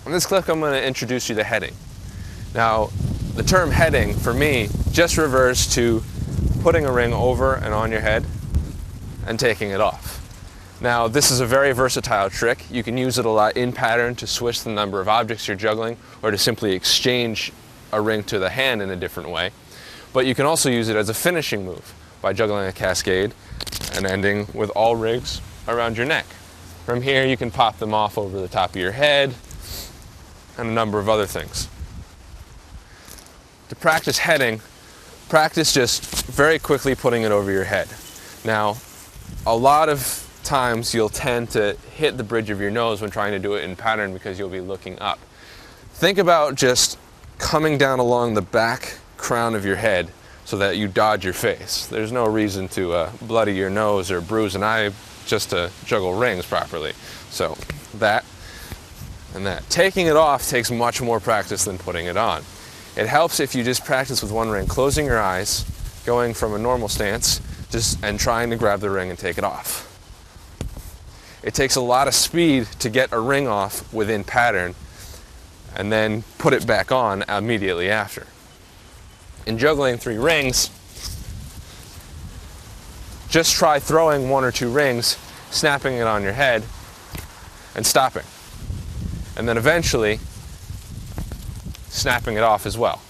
In this clip, I'm going to introduce you to heading. Now, the term heading, for me, just refers to putting a ring over and on your head and taking it off. Now, this is a very versatile trick. You can use it a lot in pattern to switch the number of objects you're juggling, or to simply exchange a ring to the hand in a different way. But you can also use it as a finishing move by juggling a cascade and ending with all rings around your neck. From here, you can pop them off over the top of your head and a number of other things. To practice heading, practice just very quickly putting it over your head. Now, a lot of times you'll tend to hit the bridge of your nose when trying to do it in pattern because you'll be looking up. Think about just coming down along the back crown of your head so that you dodge your face. There's no reason to bloody your nose or bruise an eye just to juggle rings properly. So that and that. Taking it off takes much more practice than putting it on. It helps if you just practice with one ring, closing your eyes, going from a normal stance, and trying to grab the ring and take it off. It takes a lot of speed to get a ring off within pattern and then put it back on immediately after. In juggling 3 rings, just try throwing 1 or 2 rings, snapping it on your head, and stopping. And then eventually snapping it off as well.